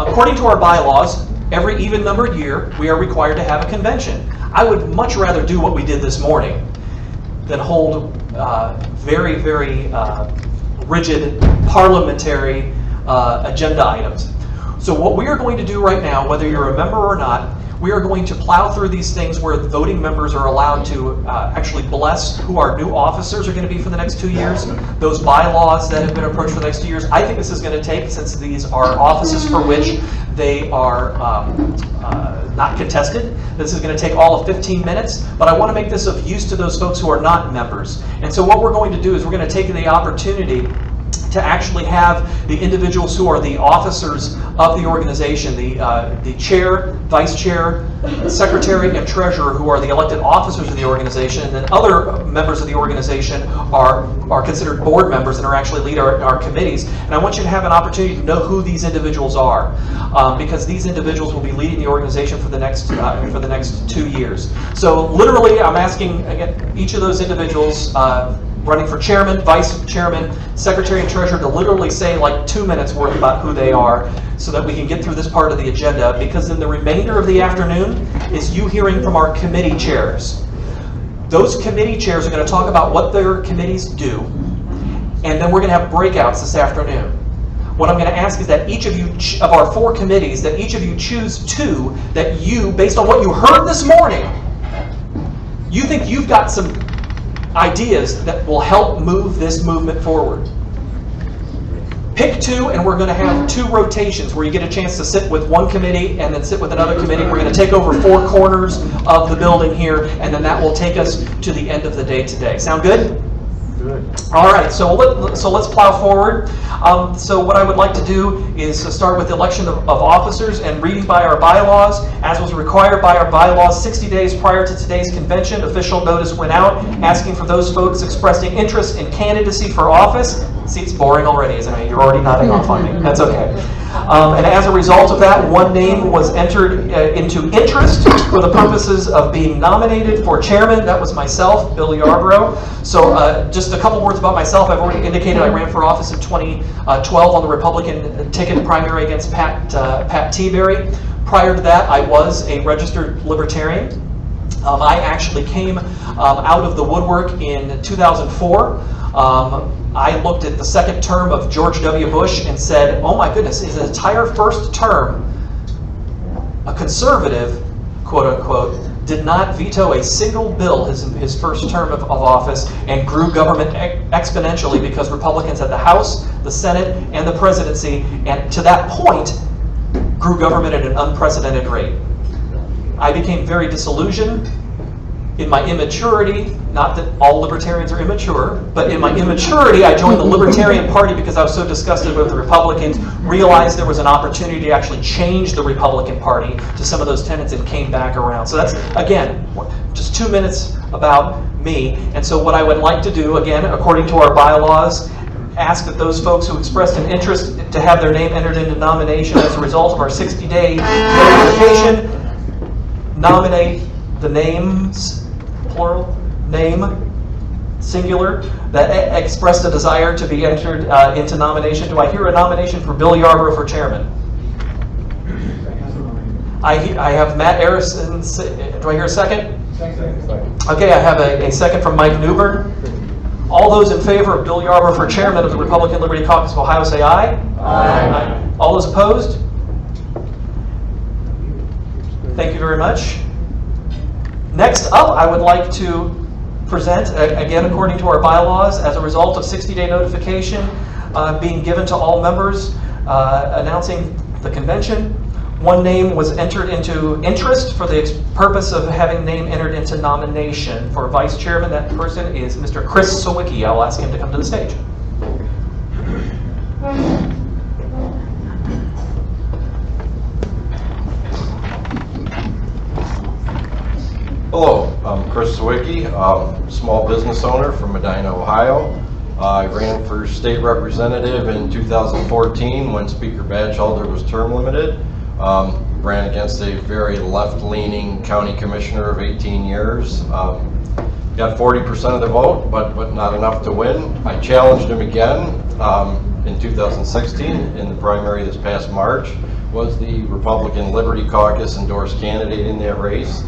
According to our bylaws, every even-numbered year, we are required to have a convention. I would much rather do what we did this morning than hold very, very rigid parliamentary agenda items. So what we are going to do right now, whether you're a member or not, we are going to plow through these things where the voting members are allowed to actually bless who our new officers are going to be for the next 2 years, those bylaws that have been approached for the next 2 years. I think this is going to take, since these are offices for which they are not contested, this is going to take all of 15 minutes, but I want to make this of use to those folks who are not members. And so what we're going to do is we're going to take the opportunity to actually have the individuals who are the officers of the organization, the chair, vice chair, secretary, and treasurer, who are the elected officers of the organization, and then other members of the organization are considered board members and are actually lead our committees. And I want you to have an opportunity to know who these individuals are, because these individuals will be leading the organization for the next 2 years. So literally, I'm asking again each of those individuals running for chairman, vice chairman, secretary, and treasurer to literally say like 2 minutes worth about who they are so that we can get through this part of the agenda, because then the remainder of the afternoon is you hearing from our committee chairs. Those committee chairs are going to talk about what their committees do, and then we're going to have breakouts this afternoon. What I'm going to ask is that each of you, of our 4 committees, that each of you choose 2 that you, based on what you heard this morning, you think you've got some ideas that will help move this movement forward. Pick 2, and we're going to have 2 rotations where you get a chance to sit with one committee and then sit with another committee. We're going to take over 4 corners of the building here, and then that will take us to the end of the day today. Sound good? Good. All right, so let's plow forward. So what I would like to do is to start with the election of officers and reading by our bylaws. As was required by our bylaws, 60 days prior to today's convention, official notice went out asking for those folks expressing interest in candidacy for office. See, it's boring already, isn't it? You're already nodding off on me. That's okay. And as a result of that, one name was entered into interest for the purposes of being nominated for chairman. That was myself, Bill Yarbrough. So just a couple words about myself. I've already indicated I ran for office in 2012 on the Republican ticket primary against Pat Tiberi. Prior to that, I was a registered libertarian. I actually came out of the woodwork in 2004. I looked at the second term of George W. Bush and said, oh my goodness, his entire first term, a conservative, quote unquote, did not veto a single bill his first term of office, and grew government exponentially because Republicans had the House, the Senate, and the presidency, and to that point, grew government at an unprecedented rate. I became very disillusioned in my immaturity. Not that all libertarians are immature, but in my immaturity, I joined the Libertarian Party because I was so disgusted with the Republicans, realized there was an opportunity to actually change the Republican Party to some of those tenets, and came back around. So that's, again, just 2 minutes about me. And so what I would like to do, again, according to our bylaws, ask that those folks who expressed an interest to have their name entered into nomination as a result of our 60-day notification, nominate the names, plural, name, singular, that expressed a desire to be entered into nomination. Do I hear a nomination for Bill Yarbrough for chairman? I have Matt Arison. Do I hear a second? Okay, I have a second from Mike Newbern. All those in favor of Bill Yarbrough for chairman of the Republican Liberty Caucus of Ohio say aye. Aye. All those opposed? Thank you very much. Next up, I would like to present, again according to our bylaws, as a result of 60-day notification being given to all members announcing the convention. One name was entered into interest for the purpose of having name entered into nomination for vice chairman. That person is Mr. Chris Sawicki. I'll ask him to come to the stage. Hello, I'm Chris Sawicki, small business owner from Medina, Ohio. I ran for state representative in 2014 when Speaker Batchelder was term limited. Ran against a very left-leaning county commissioner of 18 years. Got 40% of the vote, but not enough to win. I challenged him again in 2016 in the primary this past March. was the Republican Liberty Caucus endorsed candidate in that race.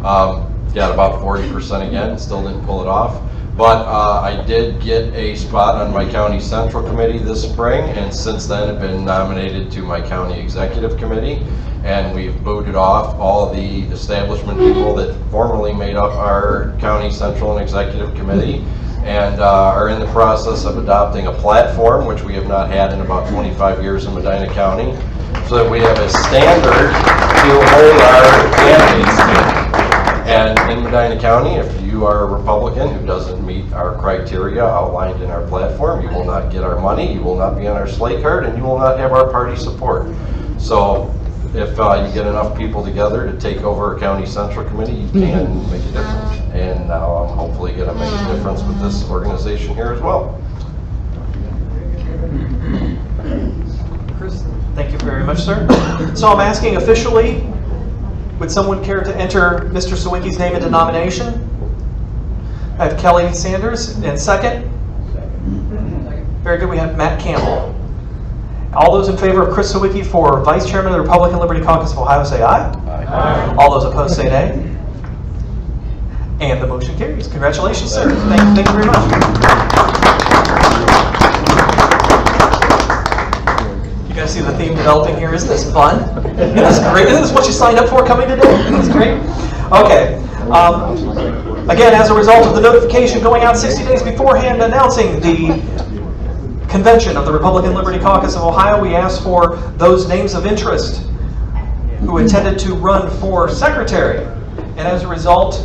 Got about 40% again, still didn't pull it off. But I did get a spot on my county central committee this spring, and since then have been nominated to my county executive committee. And we've booted off all the establishment people that formerly made up our county central and executive committee, and are in the process of adopting a platform, which we have not had in about 25 years in Medina County, so that we have a standard to hold our candidates to. And in Medina County, if you are a Republican who doesn't meet our criteria outlined in our platform, you will not get our money, you will not be on our slate card, and you will not have our party support. So if you get enough people together to take over a county central committee, you can make a difference. And now I'm hopefully going to make a difference with this organization here as well. Chris, thank you very much, sir. So I'm asking officially, would someone care to enter Mr. Sawicki's name into nomination? I have Kelly Sanders, and second? Very good, we have Matt Campbell. All those in favor of Chris Sawicki for Vice Chairman of the Republican Liberty Caucus of Ohio say aye. Aye. All those opposed say nay. And the motion carries. Congratulations, sir. Thank you very much. You guys see the theme developing here? Isn't this fun? Isn't this great? Isn't this what you signed up for coming today? Isn't this great? Okay. Again, as a result of the notification going out 60 days beforehand announcing the convention of the Republican Liberty Caucus of Ohio, we asked for those names of interest who intended to run for secretary. And as a result,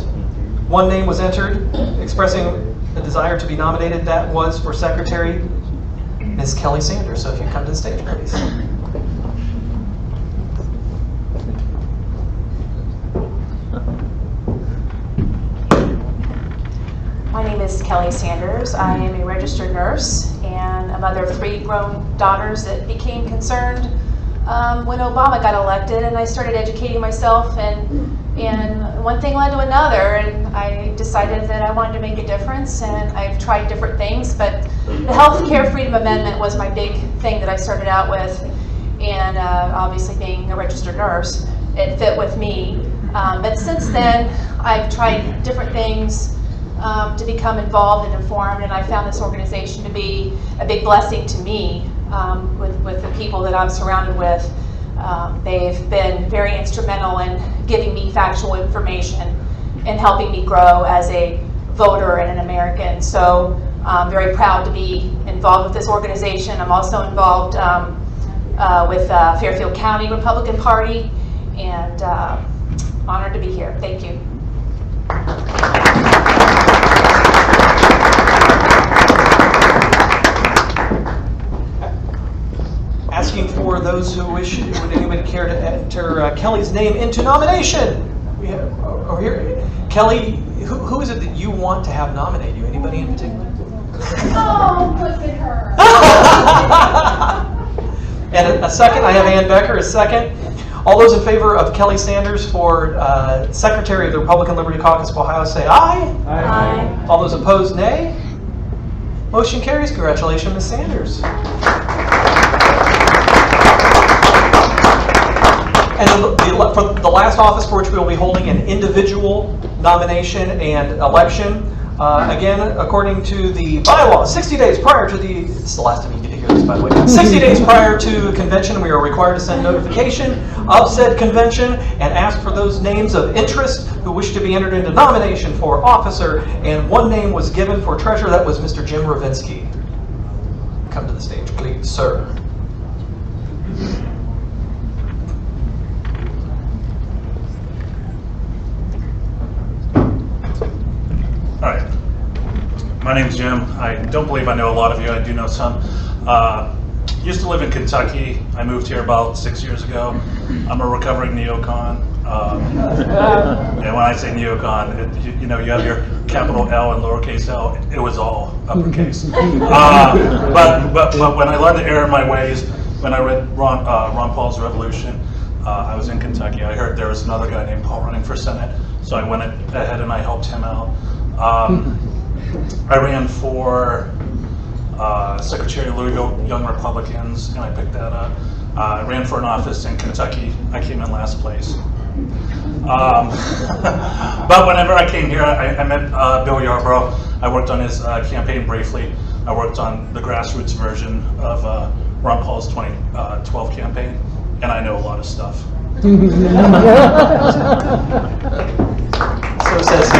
one name was entered expressing a desire to be nominated. That was for secretary, Ms. Kelly Sanders. So if you come to the stage, please. My name is Kelly Sanders. I am a registered nurse and a mother of 3 grown daughters that became concerned when Obama got elected, and I started educating myself, and one thing led to another, and I decided that I wanted to make a difference, and I've tried different things, but the Health Care Freedom Amendment was my big thing that I started out with, and obviously being a registered nurse, it fit with me. But since then, I've tried different things to become involved and informed, and I found this organization to be a big blessing to me with the people that I'm surrounded with. They've been very instrumental in giving me factual information and helping me grow as a voter and an American. So I'm very proud to be involved with this organization. I'm also involved with Fairfield County Republican Party, and honored to be here. Thank you. Asking for those who wish, would anybody care to enter Kelly's name into nomination? We have over here. Kelly, who is it that you want to have nominate you? Anybody in particular? Oh, look at her. And a second, I have Ann Becker, a second. All those in favor of Kelly Sanders for Secretary of the Republican Liberty Caucus of Ohio say aye. Aye. All those opposed, nay. Motion carries. Congratulations, Ms. Sanders. And for the last office for which we will be holding an individual nomination and election, again, according to the bylaw, 60 days prior to the, this is the last time you get to hear this, by the way, 60 days prior to the convention, we are required to send notification of said convention and ask for those names of interest who wish to be entered into nomination for officer, and one name was given for treasurer. That was Mr. Jim Ravinsky. Come to the stage, please, sir. Hi, my name's Jim. I don't believe I know a lot of you. I do know some. Used to live in Kentucky. I moved here about 6 years ago. I'm a recovering neocon. And when I say neocon, you know, you have your capital L and lowercase l. It was all uppercase. But when I learned to err in my ways, when I read Ron Paul's Revolution, I was in Kentucky. I heard there was another guy named Paul running for Senate, so I went ahead and I helped him out. I ran for Secretary of Louisville Young Republicans, and I picked that up. I ran for an office in Kentucky. I came in last place. But whenever I came here, I met Bill Yarbrough. I worked on his campaign briefly. I worked on the grassroots version of Ron Paul's 2012 campaign, and I know a lot of stuff. So says he.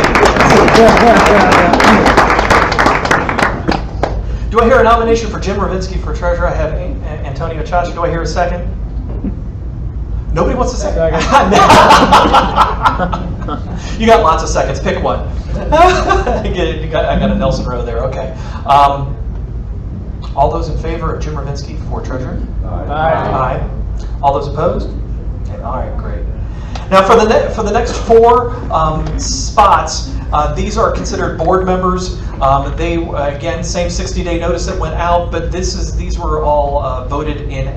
Do I hear a nomination for Jim Ravinsky for treasurer? I have Antonio Chachi. Do I hear a second? Nobody wants to say? You got lots of seconds. Pick one. I got a Nelson row there. Okay. All those in favor of Jim Ravinsky for treasurer? Aye. All those opposed? Okay. All right. Great. Now for the next 4 spots, these are considered board members. They again, same 60-day notice that went out, but these were all voted in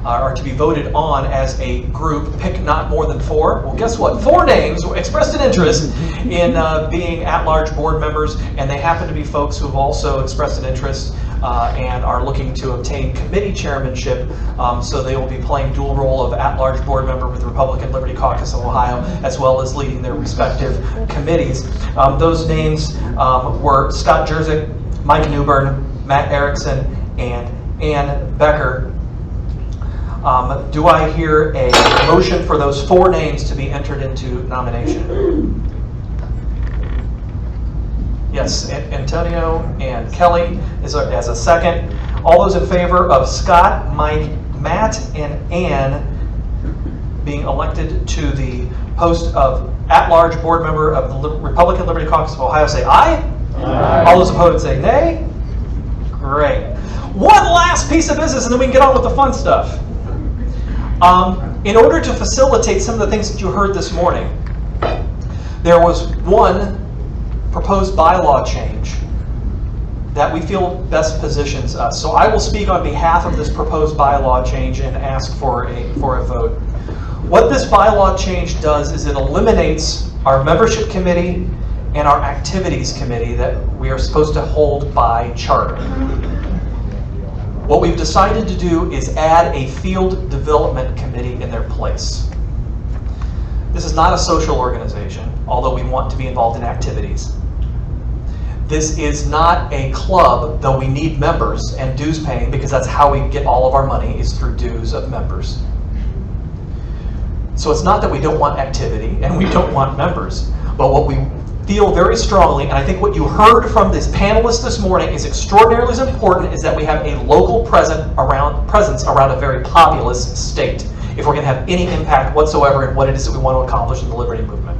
are to be voted on as a group. Pick not more than 4. Well, guess what? 4 names expressed an interest in being at-large board members, and they happen to be folks who have also expressed an interest and are looking to obtain committee chairmanship. So they will be playing dual role of at-large board member with the Republican Liberty Caucus of Ohio, as well as leading their respective committees. Those names were Scott Jerzyk, Mike Newbern, Matt Erickson, and Ann Becker. Do I hear a motion for those 4 names to be entered into nomination? Yes, Antonio and Kelly as a second. All those in favor of Scott, Mike, Matt, and Ann being elected to the post of at-large board member of the Republican Liberty Caucus of Ohio, say aye. Aye. All those opposed say nay. Great. One last piece of business, and then we can get on with the fun stuff. In order to facilitate some of the things that you heard this morning, there was one proposed bylaw change that we feel best positions us. So I will speak on behalf of this proposed bylaw change and ask for a vote. What this bylaw change does is it eliminates our membership committee and our activities committee that we are supposed to hold by charter. What we've decided to do is add a field development committee in their place. This is not a social organization, although we want to be involved in activities. This is not a club, though we need members and dues paying, because that's how we get all of our money, is through dues of members. So it's not that we don't want activity and we don't want members, but what we feel very strongly, and I think what you heard from this panelist this morning is extraordinarily important, is that we have a local presence around a very populous state if we're going to have any impact whatsoever in what it is that we want to accomplish in the liberty movement.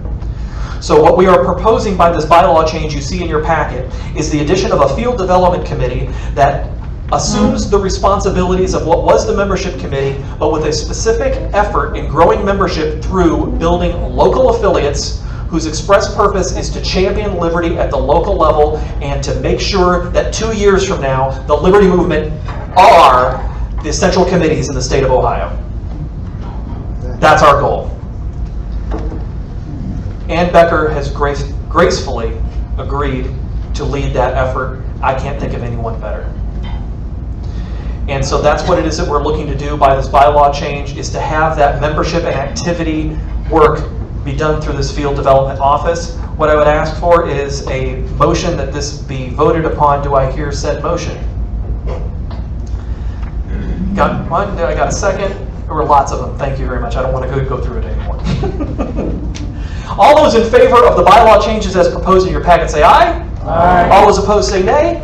So what we are proposing by this bylaw change you see in your packet is the addition of a field development committee that assumes the responsibilities of what was the membership committee, but with a specific effort in growing membership through building local affiliates whose express purpose is to champion liberty at the local level and to make sure that 2 years from now, the liberty movement are the essential committees in the state of Ohio. That's our goal. Ann Becker has gracefully agreed to lead that effort. I can't think of anyone better. And so that's what it is that we're looking to do by this bylaw change, is to have that membership and activity work be done through this field development office. What I would ask for is a motion that this be voted upon. Do I hear said motion? Got one? I got a second? There were lots of them. Thank you very much. I don't want to go through it anymore. All those in favor of the bylaw changes as proposed in your packet say aye. Aye. All those opposed say nay.